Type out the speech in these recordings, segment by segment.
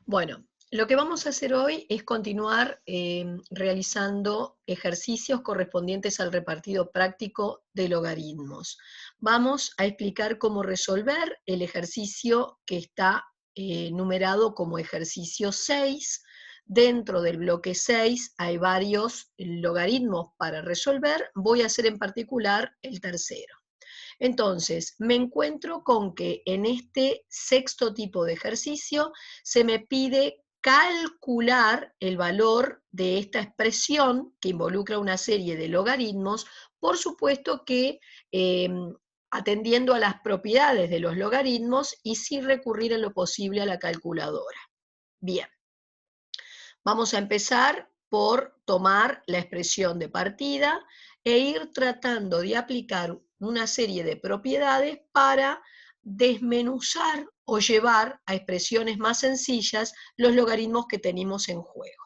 Bueno, lo que vamos a hacer hoy es continuar realizando ejercicios correspondientes al repartido práctico de logaritmos. Vamos a explicar cómo resolver el ejercicio que está numerado como ejercicio 6. Dentro del bloque 6 hay varios logaritmos para resolver. Voy a hacer en particular el tercero. Entonces, me encuentro con que en este sexto tipo de ejercicio se me pide calcular el valor de esta expresión que involucra una serie de logaritmos, por supuesto que atendiendo a las propiedades de los logaritmos y sin recurrir en lo posible a la calculadora. Bien, vamos a empezar por tomar la expresión de partida e ir tratando de aplicar una serie de propiedades para desmenuzar o llevar a expresiones más sencillas los logaritmos que tenemos en juego.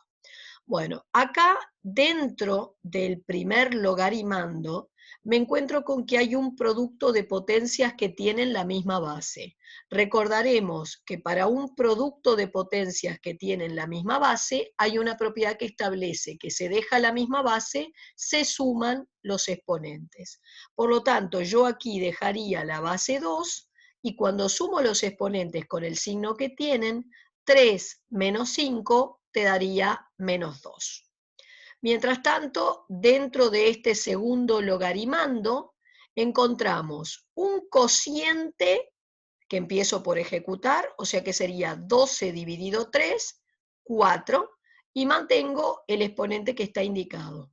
Bueno, acá dentro del primer logarimando me encuentro con que hay un producto de potencias que tienen la misma base. Recordaremos que para un producto de potencias que tienen la misma base hay una propiedad que establece que se deja la misma base, se suman los exponentes. Por lo tanto, yo aquí dejaría la base 2 y cuando sumo los exponentes con el signo que tienen, 3 menos 5 te daría menos 2. Mientras tanto, dentro de este segundo logarimando, encontramos un cociente que empiezo por ejecutar, o sea que sería 12 dividido 3, 4, y mantengo el exponente que está indicado.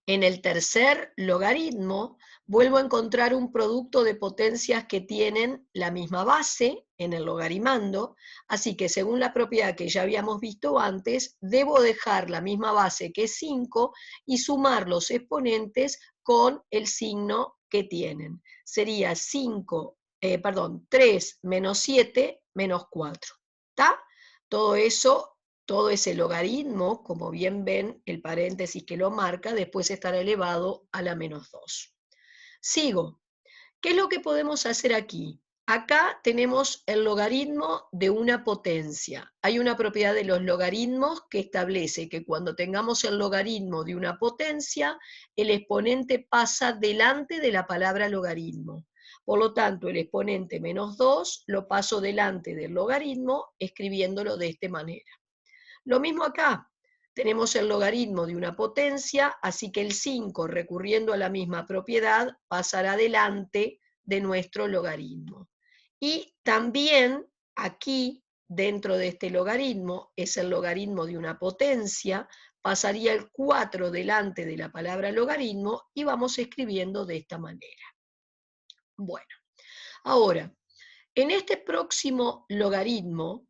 En el tercer logaritmo, vuelvo a encontrar un producto de potencias que tienen la misma base en el logarimando, así que según la propiedad que ya habíamos visto antes, debo dejar la misma base que es 5 y sumar los exponentes con el signo que tienen. Sería 3 menos 7 menos 4. ¿Está? Todo eso, todo ese logaritmo, como bien ven, el paréntesis que lo marca, después estará elevado a la menos 2. Sigo. ¿Qué es lo que podemos hacer aquí? Acá tenemos el logaritmo de una potencia. Hay una propiedad de los logaritmos que establece que cuando tengamos el logaritmo de una potencia, el exponente pasa delante de la palabra logaritmo. Por lo tanto, el exponente menos 2 lo paso delante del logaritmo escribiéndolo de esta manera. Lo mismo acá, tenemos el logaritmo de una potencia, así que el 5, recurriendo a la misma propiedad, pasará delante de nuestro logaritmo. Y también aquí, dentro de este logaritmo, es el logaritmo de una potencia, pasaría el 4 delante de la palabra logaritmo y vamos escribiendo de esta manera. Bueno, ahora, en este próximo logaritmo,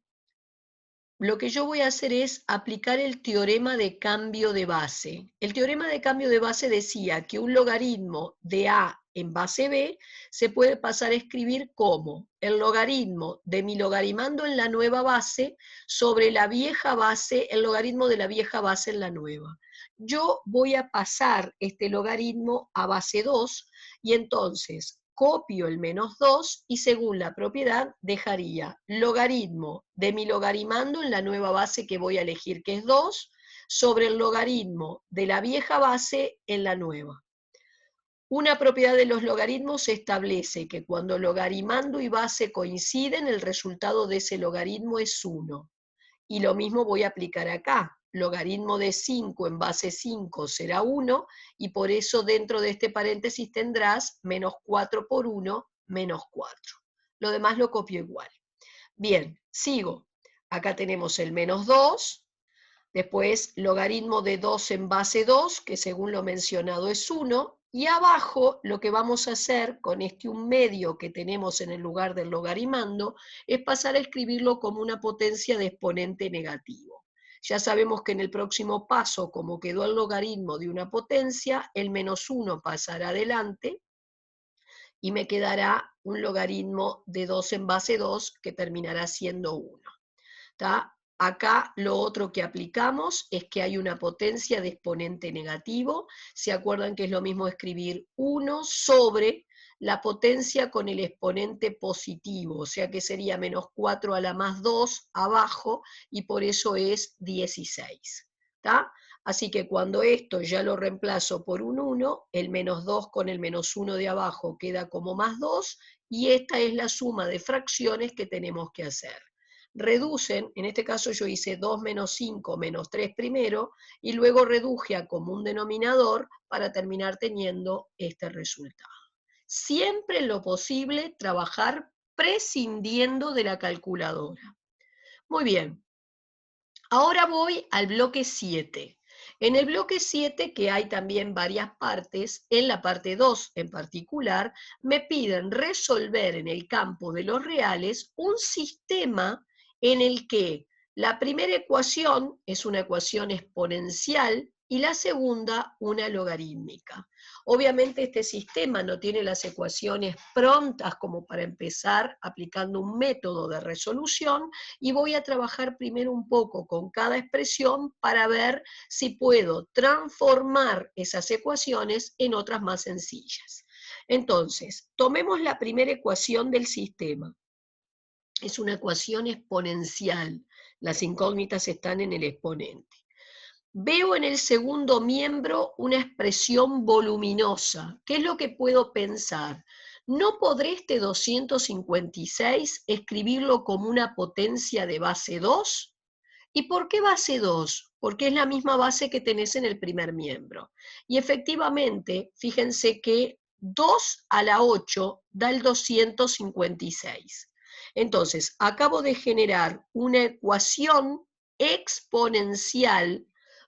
lo que yo voy a hacer es aplicar el teorema de cambio de base. El teorema de cambio de base decía que un logaritmo de A en base B se puede pasar a escribir como el logaritmo de mi logarimando en la nueva base sobre la vieja base, el logaritmo de la vieja base en la nueva. Yo voy a pasar este logaritmo a base 2 y entonces copio el menos 2 y según la propiedad dejaría logaritmo de mi logarimando en la nueva base que voy a elegir, que es 2, sobre el logaritmo de la vieja base en la nueva. Una propiedad de los logaritmos establece que cuando logarimando y base coinciden, el resultado de ese logaritmo es 1. Y lo mismo voy a aplicar acá. Logaritmo de 5 en base 5 será 1, y por eso dentro de este paréntesis tendrás menos 4 por 1, menos 4. Lo demás lo copio igual. Bien, sigo. Acá tenemos el menos 2, después logaritmo de 2 en base 2, que según lo mencionado es 1, y abajo lo que vamos a hacer con este 1/2 que tenemos en el lugar del logarimando es pasar a escribirlo como una potencia de exponente negativo. Ya sabemos que en el próximo paso, como quedó el logaritmo de una potencia, el menos 1 pasará adelante y me quedará un logaritmo de 2 en base 2 que terminará siendo 1. ¿Está? Acá lo otro que aplicamos es que hay una potencia de exponente negativo. ¿Se acuerdan que es lo mismo escribir 1 sobre la potencia con el exponente positivo, o sea que sería menos 4 a la más 2 abajo, y por eso es 16. ¿Está? Así que cuando esto ya lo reemplazo por un 1, el menos 2 con el menos 1 de abajo queda como más 2, y esta es la suma de fracciones que tenemos que hacer. Reducen, en este caso yo hice 2 menos 5 menos 3 primero, y luego reduje a común denominador para terminar teniendo este resultado. Siempre en lo posible trabajar prescindiendo de la calculadora. Muy bien, ahora voy al bloque 7. En el bloque 7, que hay también varias partes, en la parte 2 en particular, me piden resolver en el campo de los reales un sistema en el que la primera ecuación es una ecuación exponencial y la segunda una logarítmica. Obviamente este sistema no tiene las ecuaciones prontas como para empezar aplicando un método de resolución, y voy a trabajar primero un poco con cada expresión para ver si puedo transformar esas ecuaciones en otras más sencillas. Entonces, tomemos la primera ecuación del sistema. Es una ecuación exponencial. Las incógnitas están en el exponente. Veo en el segundo miembro una expresión voluminosa. ¿Qué es lo que puedo pensar? ¿No podré este 256 escribirlo como una potencia de base 2? ¿Y por qué base 2? Porque es la misma base que tenés en el primer miembro. Y efectivamente, fíjense que 2 a la 8 da el 256. Entonces, acabo de generar una ecuación exponencial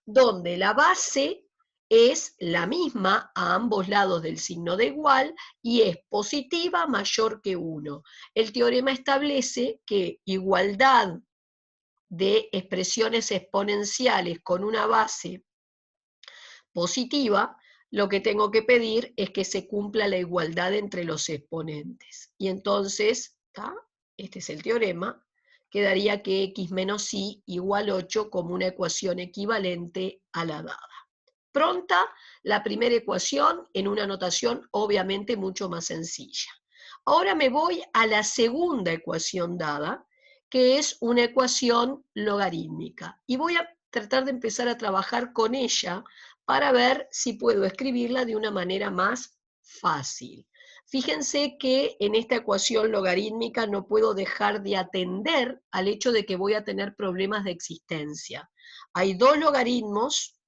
donde la base es la misma a ambos lados del signo de igual y es positiva mayor que 1. El teorema establece que igualdad de expresiones exponenciales con una base positiva, lo que tengo que pedir es que se cumpla la igualdad entre los exponentes. Y entonces, ¿tá? Este es el teorema, quedaría que x menos y igual 8 como una ecuación equivalente a la dada. Pronta la primera ecuación en una notación obviamente mucho más sencilla. Ahora me voy a la segunda ecuación dada, que es una ecuación logarítmica. Y voy a tratar de empezar a trabajar con ella para ver si puedo escribirla de una manera más fácil. Fíjense que en esta ecuación logarítmica no puedo dejar de atender al hecho de que voy a tener problemas de existencia. Hay dos logaritmos.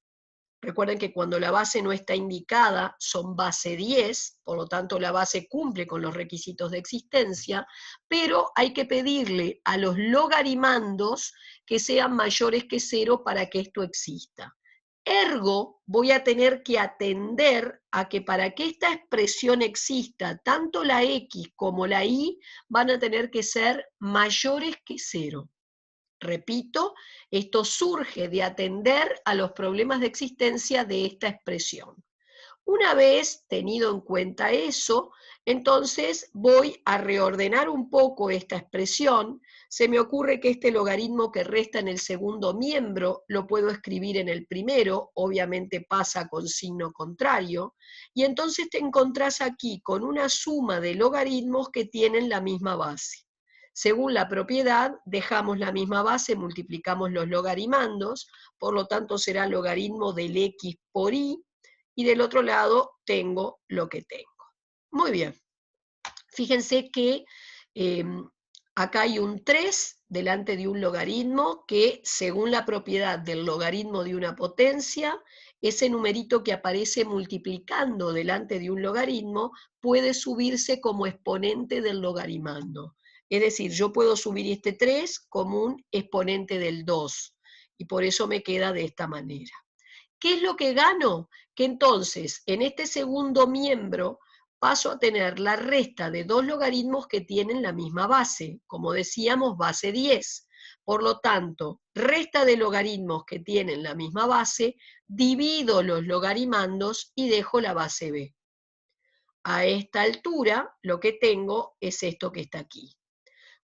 Recuerden que cuando la base no está indicada son base 10, por lo tanto la base cumple con los requisitos de existencia, pero hay que pedirle a los logarimandos que sean mayores que 0 para que esto exista. Ergo, voy a tener que atender a que para que esta expresión exista, tanto la x como la y van a tener que ser mayores que 0. Repito, esto surge de atender a los problemas de existencia de esta expresión. Una vez tenido en cuenta eso, entonces voy a reordenar un poco esta expresión. Se me ocurre que este logaritmo que resta en el segundo miembro lo puedo escribir en el primero, obviamente pasa con signo contrario, y entonces te encontrás aquí con una suma de logaritmos que tienen la misma base. Según la propiedad, dejamos la misma base, multiplicamos los logarimandos, por lo tanto será logaritmo del x por y, y del otro lado tengo lo que tengo. Muy bien, fíjense que acá hay un 3 delante de un logaritmo que, según la propiedad del logaritmo de una potencia, ese numerito que aparece multiplicando delante de un logaritmo puede subirse como exponente del logarimando. Es decir, yo puedo subir este 3 como un exponente del 2, y por eso me queda de esta manera. ¿Qué es lo que gano? Que entonces, en este segundo miembro, paso a tener la resta de dos logaritmos que tienen la misma base, como decíamos, base 10. Por lo tanto, resta de logaritmos que tienen la misma base, divido los logarimandos y dejo la base b. A esta altura, lo que tengo es esto que está aquí.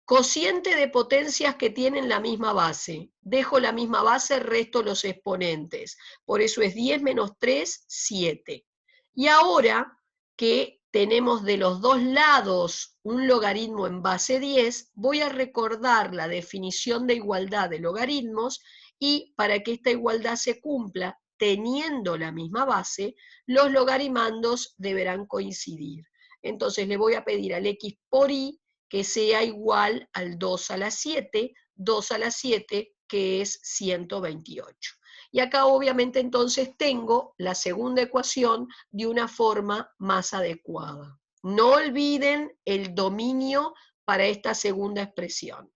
Cociente de potencias que tienen la misma base. Dejo la misma base, resto los exponentes. Por eso es 10 menos 3, 7. Y ahora que tenemos de los dos lados un logaritmo en base 10, voy a recordar la definición de igualdad de logaritmos y para que esta igualdad se cumpla, teniendo la misma base, los logarimandos deberán coincidir. Entonces le voy a pedir al x por y que sea igual al 2 a la 7, 2 a la 7 que es 128. Y acá obviamente entonces tengo la segunda ecuación de una forma más adecuada. No olviden el dominio para esta segunda expresión.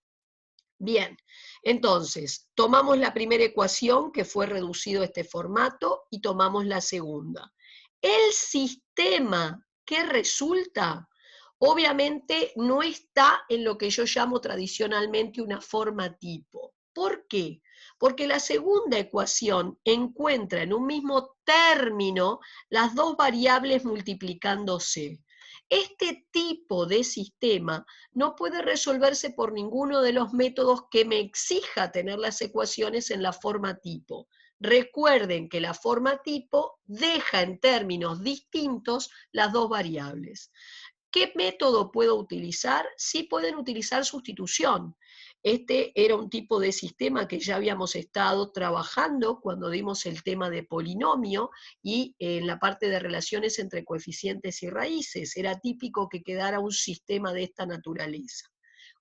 Bien, entonces, tomamos la primera ecuación que fue reducido a este formato y tomamos la segunda. El sistema que resulta, obviamente no está en lo que yo llamo tradicionalmente una forma tipo. ¿Por qué? Porque la segunda ecuación encuentra en un mismo término las dos variables multiplicándose. Este tipo de sistema no puede resolverse por ninguno de los métodos que me exija tener las ecuaciones en la forma tipo. Recuerden que la forma tipo deja en términos distintos las dos variables. ¿Qué método puedo utilizar? Sí pueden utilizar sustitución. Este era un tipo de sistema que ya habíamos estado trabajando cuando dimos el tema de polinomio y en la parte de relaciones entre coeficientes y raíces. Era típico que quedara un sistema de esta naturaleza.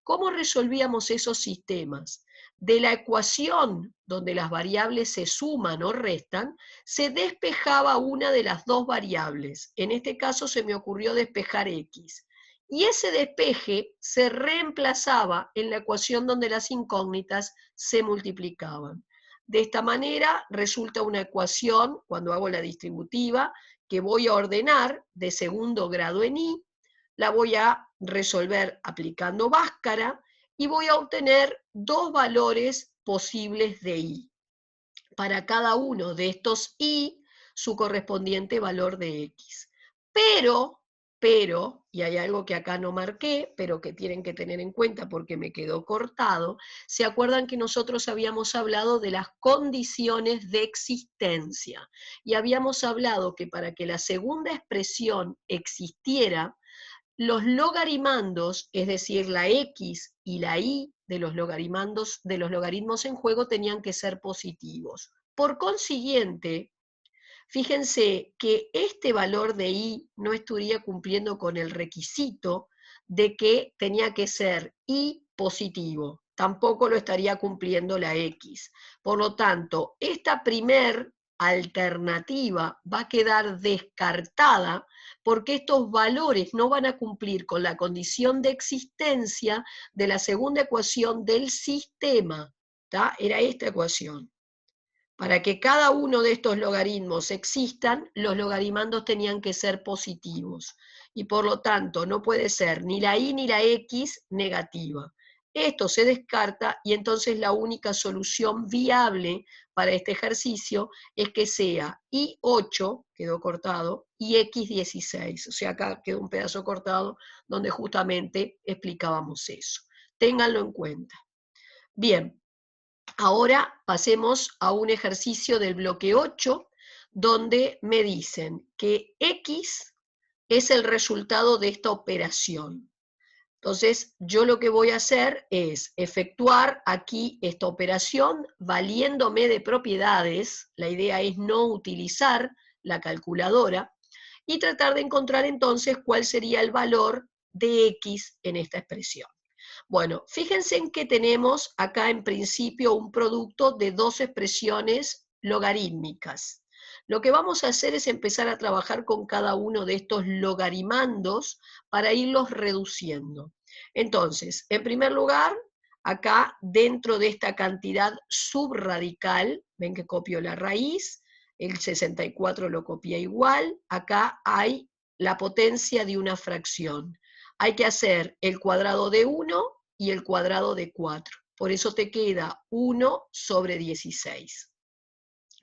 ¿Cómo resolvíamos esos sistemas? De la ecuación donde las variables se suman o restan, se despejaba una de las dos variables. En este caso se me ocurrió despejar x. Y ese despeje se reemplazaba en la ecuación donde las incógnitas se multiplicaban. De esta manera resulta una ecuación, cuando hago la distributiva, que voy a ordenar de segundo grado en y, la voy a resolver aplicando Bhaskara y voy a obtener dos valores posibles de y. Para cada uno de estos y, su correspondiente valor de x. Pero, y hay algo que acá no marqué, pero que tienen que tener en cuenta porque me quedó cortado, ¿se acuerdan que nosotros habíamos hablado de las condiciones de existencia? Y habíamos hablado que para que la segunda expresión existiera, los logarimandos, es decir, la x y la y de los logaritmos en juego tenían que ser positivos. Por consiguiente, fíjense que este valor de y no estaría cumpliendo con el requisito de que tenía que ser y positivo. Tampoco lo estaría cumpliendo la x. Por lo tanto, esta primer alternativa va a quedar descartada porque estos valores no van a cumplir con la condición de existencia de la segunda ecuación del sistema. ¿Tá? Era esta ecuación. Para que cada uno de estos logaritmos existan, los logarimandos tenían que ser positivos. Y por lo tanto, no puede ser ni la y ni la x negativa. Esto se descarta y entonces la única solución viable para este ejercicio es que sea y8, quedó cortado, y x16. O sea, acá quedó un pedazo cortado donde justamente explicábamos eso. Ténganlo en cuenta. Bien. Ahora pasemos a un ejercicio del bloque 8, donde me dicen que x es el resultado de esta operación. Entonces, yo lo que voy a hacer es efectuar aquí esta operación valiéndome de propiedades. La idea es no utilizar la calculadora y tratar de encontrar entonces cuál sería el valor de x en esta expresión. Bueno, fíjense en que tenemos acá en principio un producto de dos expresiones logarítmicas. Lo que vamos a hacer es empezar a trabajar con cada uno de estos logarimandos para irlos reduciendo. Entonces, en primer lugar, acá dentro de esta cantidad subradical, ven que copio la raíz, el 64 lo copia igual, acá hay la potencia de una fracción. Hay que hacer el cuadrado de 1 y el cuadrado de 4. Por eso te queda 1 sobre 16.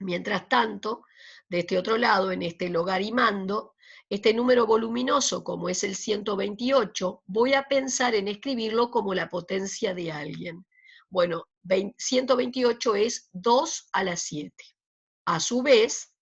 Mientras tanto, de este otro lado, en este logarimando, este número voluminoso, como es el 128, voy a pensar en escribirlo como la potencia de alguien. Bueno, 128 es 2 a la 7. A su vez,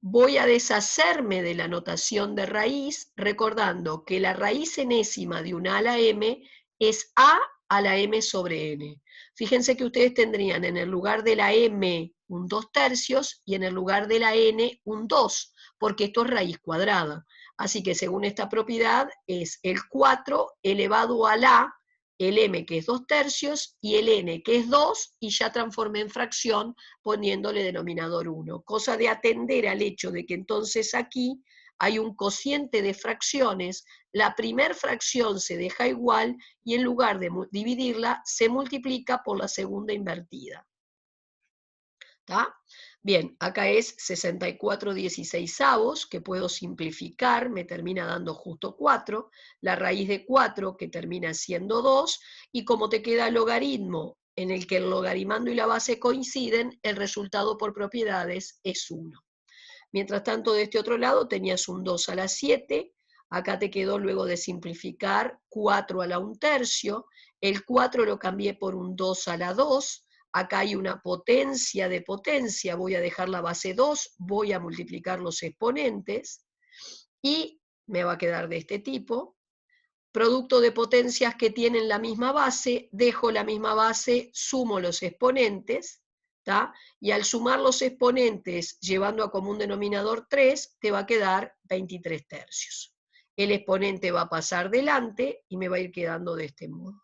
voy a deshacerme de la notación de raíz, recordando que la raíz enésima de una a la m es a la m sobre n. Fíjense que ustedes tendrían en el lugar de la m un 2/3 y en el lugar de la n un 2, porque esto es raíz cuadrada. Así que según esta propiedad es el 4 elevado a la, el m que es 2/3 y el n que es 2, y ya transformé en fracción poniéndole denominador 1, cosa de atender al hecho de que entonces aquí hay un cociente de fracciones, la primer fracción se deja igual y en lugar de dividirla se multiplica por la segunda invertida. ¿Está? Bien, acá es 64/16, que puedo simplificar, me termina dando justo 4, la raíz de 4 que termina siendo 2, y como te queda logaritmo en el que el logaritmando y la base coinciden, el resultado por propiedades es 1. Mientras tanto, de este otro lado tenías un 2 a la 7, acá te quedó luego de simplificar 4 a la 1/3, el 4 lo cambié por un 2 a la 2, acá hay una potencia de potencia, voy a dejar la base 2, voy a multiplicar los exponentes, y me va a quedar de este tipo, producto de potencias que tienen la misma base, dejo la misma base, sumo los exponentes, ¿tá? Y al sumar los exponentes, llevando a común denominador 3, te va a quedar 23/3. El exponente va a pasar delante y me va a ir quedando de este modo.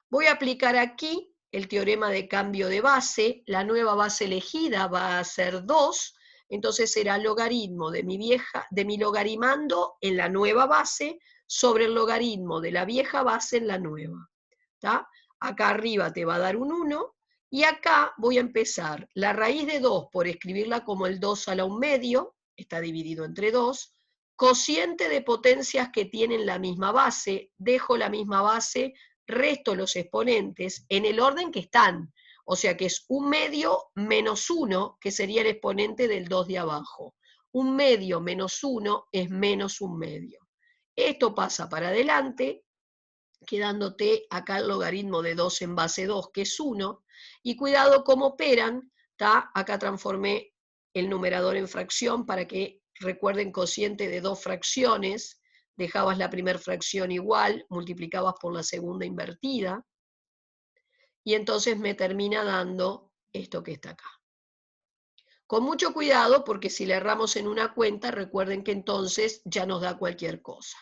Voy a aplicar aquí el teorema de cambio de base, la nueva base elegida va a ser 2, entonces será logaritmo de mi logarimando en la nueva base sobre el logaritmo de la vieja base en la nueva. ¿Tá? Acá arriba te va a dar un 1, y acá voy a empezar la raíz de 2 por escribirla como el 2 a la 1/2, está dividido entre 2, cociente de potencias que tienen la misma base, dejo la misma base, resto los exponentes en el orden que están, o sea que es 1/2 menos 1, que sería el exponente del 2 de abajo. 1/2 menos 1 es menos 1/2. Esto pasa para adelante, quedándote acá el logaritmo de 2 en base 2, que es 1, y cuidado cómo operan, ¿tá? Acá transformé el numerador en fracción para que recuerden cociente de dos fracciones, dejabas la primera fracción igual, multiplicabas por la segunda invertida, y entonces me termina dando esto que está acá. Con mucho cuidado, porque si le erramos en una cuenta, recuerden que entonces ya nos da cualquier cosa.